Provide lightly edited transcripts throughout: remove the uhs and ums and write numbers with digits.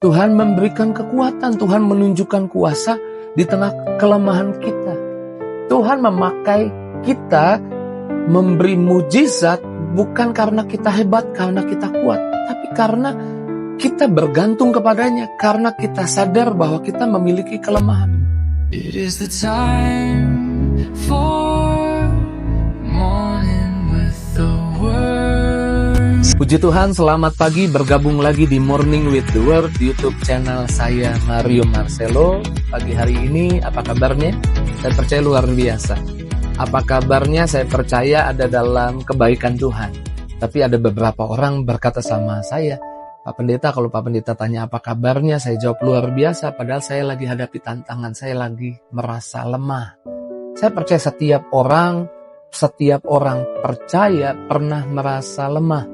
Tuhan memberikan kekuatan, Tuhan menunjukkan kuasa di tengah kelemahan kita. Tuhan memakai kita memberi mujizat bukan karena kita hebat, karena kita kuat, tapi karena kita bergantung kepadanya, karena kita sadar bahwa kita memiliki kelemahan. It is the time for morning with the word. Puji Tuhan, selamat pagi, bergabung lagi di Morning with the Word YouTube channel saya, Mario Marcelo. Pagi hari ini apa kabarnya? Saya percaya luar biasa. Apa kabarnya? Saya percaya ada dalam kebaikan Tuhan. Tapi ada beberapa orang berkata sama saya, Pak Pendeta, kalau Pak Pendeta tanya apa kabarnya, saya jawab luar biasa, padahal saya lagi hadapi tantangan, saya lagi merasa lemah. Saya percaya setiap orang percaya pernah merasa lemah,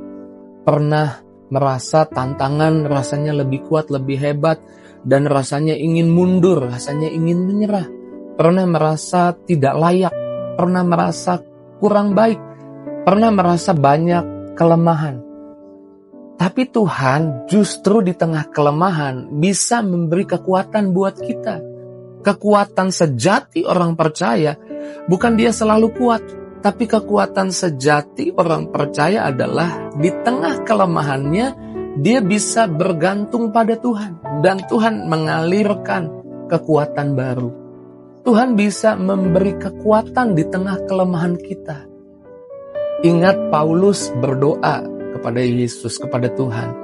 pernah merasa tantangan rasanya lebih kuat, lebih hebat, dan rasanya ingin mundur, rasanya ingin menyerah, pernah merasa tidak layak, pernah merasa kurang baik, pernah merasa banyak kelemahan. Tapi Tuhan justru di tengah kelemahan bisa memberi kekuatan buat kita. Kekuatan sejati orang percaya, bukan dia selalu kuat, tapi kekuatan sejati orang percaya adalah di tengah kelemahannya, dia bisa bergantung pada Tuhan. Dan Tuhan mengalirkan kekuatan baru. Tuhan bisa memberi kekuatan di tengah kelemahan kita. Ingat Paulus berdoa kepada Yesus, kepada Tuhan,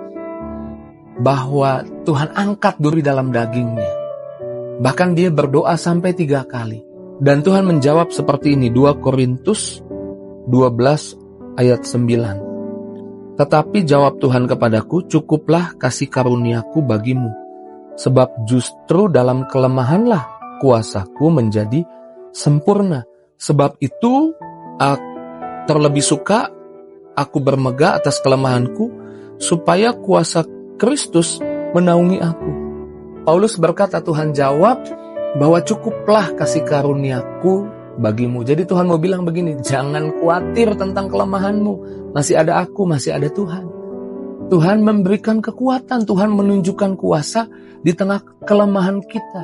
bahwa Tuhan angkat duri dalam dagingnya. Bahkan dia berdoa sampai 3 kali. Dan Tuhan menjawab seperti ini, 2 Korintus 12 ayat 9. Tetapi jawab Tuhan kepadaku, cukuplah kasih karuniaku bagimu, sebab justru dalam kelemahanlah kuasaku menjadi sempurna. Sebab itu terlebih suka aku bermegah atas kelemahanku, supaya kuasa Kristus menaungi aku. Paulus berkata, Tuhan jawab bahwa cukuplah kasih karuniaku bagimu. Jadi Tuhan mau bilang begini, jangan khawatir tentang kelemahanmu. Masih ada aku, masih ada Tuhan. Tuhan memberikan kekuatan, Tuhan menunjukkan kuasa di tengah kelemahan kita.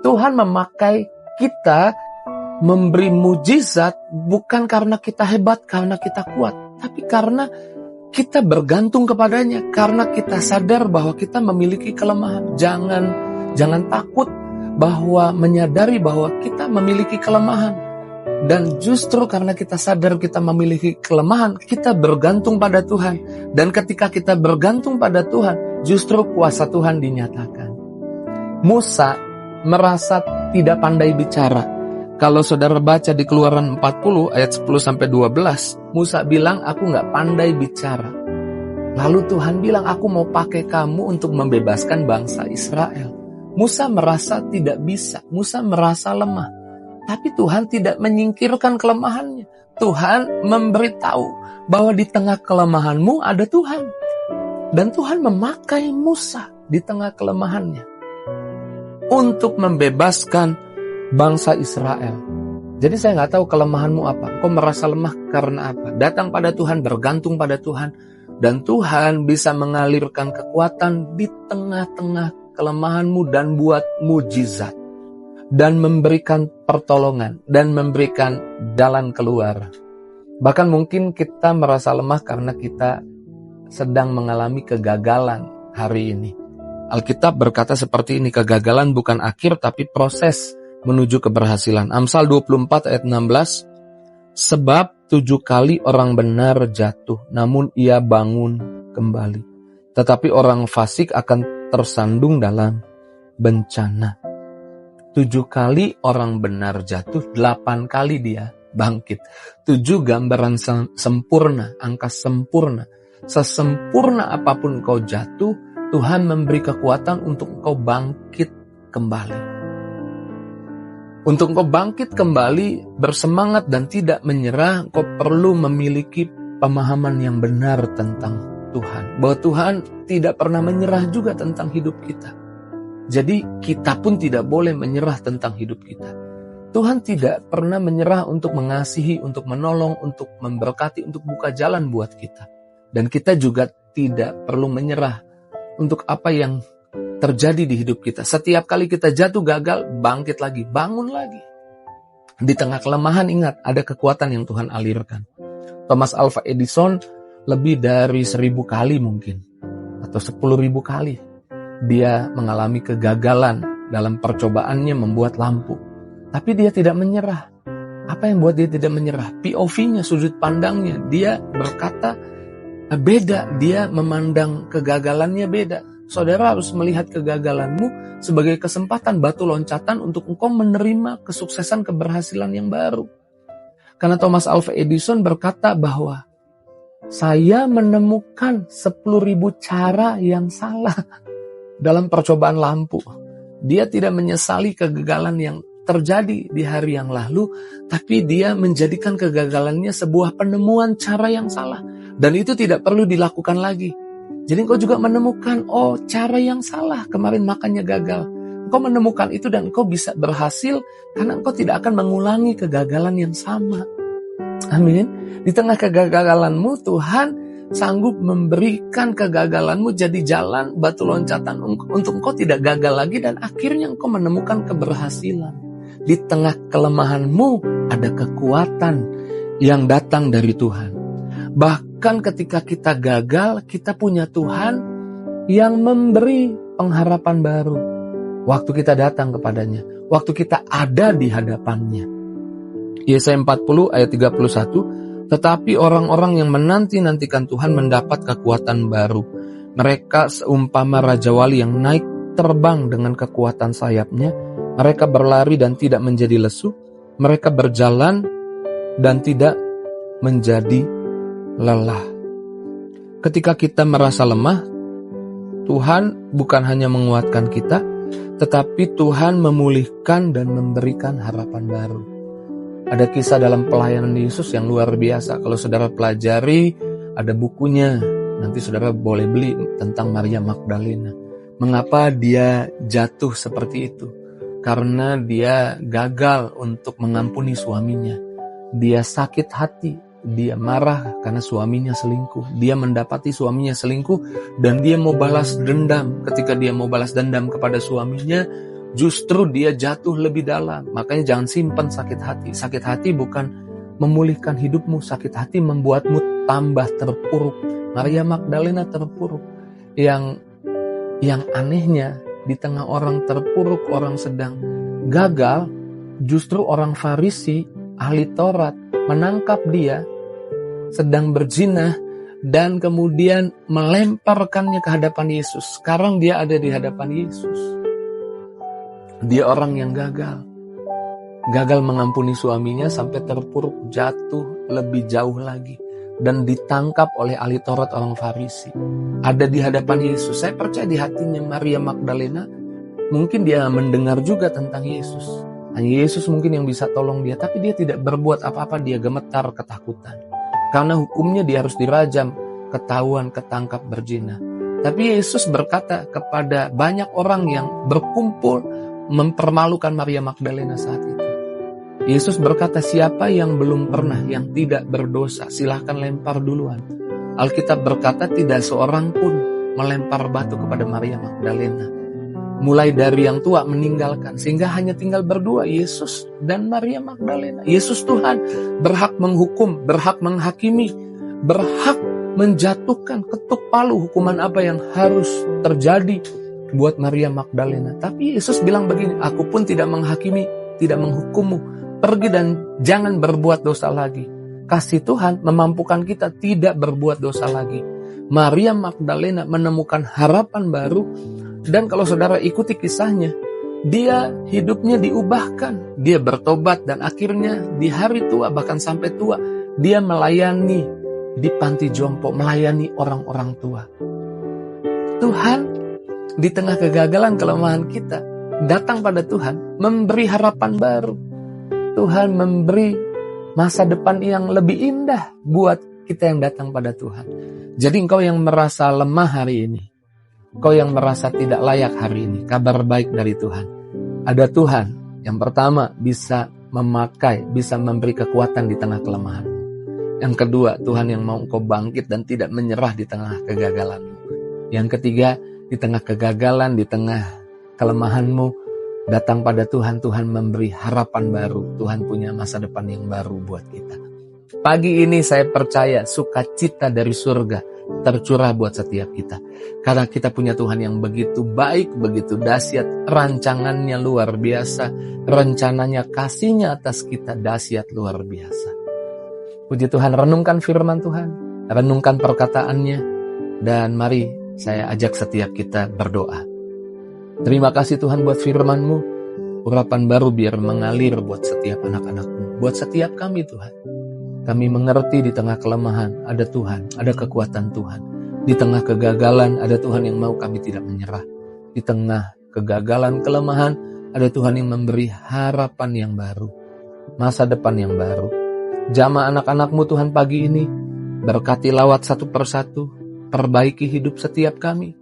Tuhan memakai kita memberi mujizat bukan karena kita hebat, karena kita kuat, tapi karena kita bergantung kepadanya, karena kita sadar bahwa kita memiliki kelemahan. Jangan takut bahwa menyadari bahwa kita memiliki kelemahan. Dan justru karena kita sadar kita memiliki kelemahan, kita bergantung pada Tuhan. Dan ketika kita bergantung pada Tuhan, justru kuasa Tuhan dinyatakan. Musa merasa tidak pandai bicara. Kalau saudara baca di Keluaran 40 ayat 10-12, Musa bilang, aku gak pandai bicara. Lalu Tuhan bilang, aku mau pakai kamu untuk membebaskan bangsa Israel. Musa merasa tidak bisa, Musa merasa lemah. Tapi Tuhan tidak menyingkirkan kelemahannya. Tuhan memberitahu bahwa di tengah kelemahanmu ada Tuhan. Dan Tuhan memakai Musa di tengah kelemahannya untuk membebaskan bangsa Israel. Jadi saya nggak tahu kelemahanmu apa. Kau merasa lemah karena apa? Datang pada Tuhan, bergantung pada Tuhan. Dan Tuhan bisa mengalirkan kekuatan di tengah-tengah kelemahanmu dan buat mujizat. Dan memberikan pertolongan. Dan memberikan jalan keluar. Bahkan mungkin kita merasa lemah karena kita sedang mengalami kegagalan hari ini. Alkitab berkata seperti ini, kegagalan bukan akhir tapi proses menuju keberhasilan. Amsal 24 ayat 16, sebab 7 kali orang benar jatuh, namun ia bangun kembali. Tetapi orang fasik akan tersandung dalam bencana. 7 kali orang benar jatuh, 8 kali dia bangkit. 7 gambaran sempurna, angka sempurna. Sesempurna apapun kau jatuh, Tuhan memberi kekuatan untuk kau bangkit kembali. Untuk engkau bangkit kembali, bersemangat dan tidak menyerah, engkau perlu memiliki pemahaman yang benar tentang Tuhan. Bahwa Tuhan tidak pernah menyerah juga tentang hidup kita. Jadi kita pun tidak boleh menyerah tentang hidup kita. Tuhan tidak pernah menyerah untuk mengasihi, untuk menolong, untuk memberkati, untuk buka jalan buat kita. Dan kita juga tidak perlu menyerah untuk apa yang terjadi di hidup kita. Setiap kali kita jatuh gagal, bangkit lagi, bangun lagi. Di tengah kelemahan ingat, ada kekuatan yang Tuhan alirkan. Thomas Alva Edison lebih dari 1000 kali mungkin, atau 10.000 kali dia mengalami kegagalan dalam percobaannya membuat lampu. Tapi dia tidak menyerah. Apa yang buat dia tidak menyerah? POV-nya, sudut pandangnya. Dia berkata beda, dia memandang kegagalannya beda. Saudara harus melihat kegagalanmu sebagai kesempatan batu loncatan untuk engkau menerima kesuksesan keberhasilan yang baru. Karena Thomas Alva Edison berkata bahwa saya menemukan 10.000 cara yang salah dalam percobaan lampu. Dia tidak menyesali kegagalan yang terjadi di hari yang lalu, tapi dia menjadikan kegagalannya sebuah penemuan cara yang salah. Dan itu tidak perlu dilakukan lagi. Jadi engkau juga menemukan, cara yang salah, kemarin makannya gagal. Engkau menemukan itu dan engkau bisa berhasil karena engkau tidak akan mengulangi kegagalan yang sama. Amin. Di tengah kegagalanmu, Tuhan sanggup memberikan kegagalanmu jadi jalan batu loncatan untuk engkau tidak gagal lagi dan akhirnya engkau menemukan keberhasilan. Di tengah kelemahanmu ada kekuatan yang datang dari Tuhan. Bahkan ketika kita gagal, kita punya Tuhan yang memberi pengharapan baru. Waktu kita datang kepadanya, waktu kita ada di hadapannya. Yesaya 40 ayat 31, tetapi orang-orang yang menanti-nantikan Tuhan mendapat kekuatan baru. Mereka seumpama Raja Wali yang naik terbang dengan kekuatan sayapnya. Mereka berlari dan tidak menjadi lesu. Mereka berjalan dan tidak menjadi lelah. Ketika kita merasa lemah, Tuhan bukan hanya menguatkan kita, tetapi Tuhan memulihkan dan memberikan harapan baru. Ada kisah dalam pelayanan Yesus yang luar biasa. Kalau saudara pelajari, ada bukunya. Nanti saudara boleh beli tentang Maria Magdalena. Mengapa dia jatuh seperti itu? Karena dia gagal untuk mengampuni suaminya. Dia sakit hati. Dia marah karena suaminya selingkuh. Dia mendapati suaminya selingkuh dan dia mau balas dendam. Ketika dia mau balas dendam kepada suaminya, justru dia jatuh lebih dalam. Makanya jangan simpan sakit hati. Sakit hati bukan memulihkan hidupmu. Sakit hati membuatmu tambah terpuruk. Maria Magdalena terpuruk. Yang anehnya, di tengah orang terpuruk, orang sedang gagal, justru orang Farisi, ahli Taurat, menangkap dia sedang berzina dan kemudian melemparkannya ke hadapan Yesus. Sekarang dia ada di hadapan Yesus. Dia orang yang gagal mengampuni suaminya sampai terpuruk, jatuh lebih jauh lagi dan ditangkap oleh ahli Taurat orang Farisi. Ada di hadapan Yesus. Saya percaya di hatinya Maria Magdalena mungkin dia mendengar juga tentang Yesus. Hanya Yesus mungkin yang bisa tolong dia, tapi dia tidak berbuat apa-apa, dia gemetar ketakutan. Karena hukumnya dia harus dirajam, ketahuan, ketangkap berzina. Tapi Yesus berkata kepada banyak orang yang berkumpul mempermalukan Maria Magdalena saat itu. Yesus berkata, siapa yang belum pernah, yang tidak berdosa, silahkan lempar duluan. Alkitab berkata tidak seorang pun melempar batu kepada Maria Magdalena. Mulai dari yang tua meninggalkan, sehingga hanya tinggal berdua, Yesus dan Maria Magdalena. Yesus Tuhan berhak menghukum, berhak menghakimi, berhak menjatuhkan ketuk palu hukuman apa yang harus terjadi buat Maria Magdalena. Tapi Yesus bilang begini, aku pun tidak menghakimi, tidak menghukummu. Pergi dan jangan berbuat dosa lagi. Kasih Tuhan memampukan kita tidak berbuat dosa lagi. Maria Magdalena menemukan harapan baru. Dan kalau saudara ikuti kisahnya, dia hidupnya diubahkan. Dia bertobat dan akhirnya di hari tua, bahkan sampai tua, dia melayani di panti jompo, melayani orang-orang tua. Tuhan di tengah kegagalan kelemahan kita, datang pada Tuhan, memberi harapan baru. Tuhan memberi masa depan yang lebih indah buat kita yang datang pada Tuhan. Jadi engkau yang merasa lemah hari ini, kau yang merasa tidak layak hari ini, kabar baik dari Tuhan. Ada Tuhan yang pertama bisa memakai, bisa memberi kekuatan di tengah kelemahan. Yang kedua, Tuhan yang mau engkau bangkit dan tidak menyerah di tengah kegagalanmu. Yang ketiga, di tengah kegagalan, di tengah kelemahanmu, datang pada Tuhan. Tuhan memberi harapan baru. Tuhan punya masa depan yang baru buat kita. Pagi ini saya percaya sukacita dari surga tercurah buat setiap kita. Karena kita punya Tuhan yang begitu baik, begitu dahsyat. Rancangannya luar biasa. Rencananya, kasihnya atas kita dahsyat luar biasa. Puji Tuhan, renungkan firman Tuhan. Renungkan perkataannya. Dan mari saya ajak setiap kita berdoa. Terima kasih Tuhan buat firman-Mu. Urapan baru biar mengalir buat setiap anak-anak-Mu. Buat setiap kami Tuhan. Kami mengerti di tengah kelemahan ada Tuhan, ada kekuatan Tuhan. Di tengah kegagalan ada Tuhan yang mau kami tidak menyerah. Di tengah kegagalan, kelemahan ada Tuhan yang memberi harapan yang baru. Masa depan yang baru. Jamah anak-anak-Mu Tuhan pagi ini. Berkati lawat satu persatu. Perbaiki hidup setiap kami.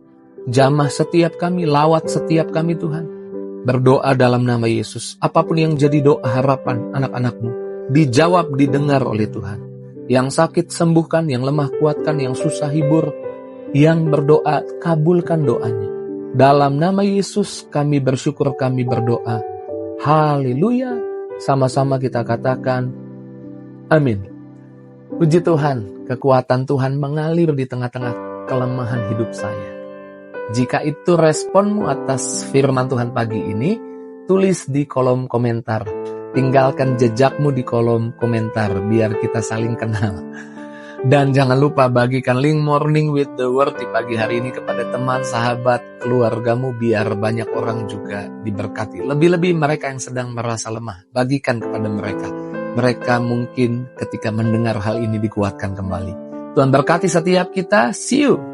Jamah setiap kami, lawat setiap kami Tuhan. Berdoa dalam nama Yesus. Apapun yang jadi doa harapan anak-anak-Mu dijawab, didengar oleh Tuhan. Yang sakit sembuhkan, yang lemah kuatkan, yang susah hibur. Yang berdoa kabulkan doanya. Dalam nama Yesus kami bersyukur, kami berdoa. Haleluya. Sama-sama kita katakan amin. Puji Tuhan, kekuatan Tuhan mengalir di tengah-tengah kelemahan hidup saya. Jika itu responmu atas firman Tuhan pagi ini, tulis di kolom komentar. Tinggalkan jejakmu di kolom komentar biar kita saling kenal. Dan jangan lupa bagikan link Morning with the Word di pagi hari ini kepada teman, sahabat, keluargamu biar banyak orang juga diberkati. Lebih-lebih mereka yang sedang merasa lemah, bagikan kepada mereka. Mereka mungkin ketika mendengar hal ini dikuatkan kembali. Tuhan berkati setiap kita. See you.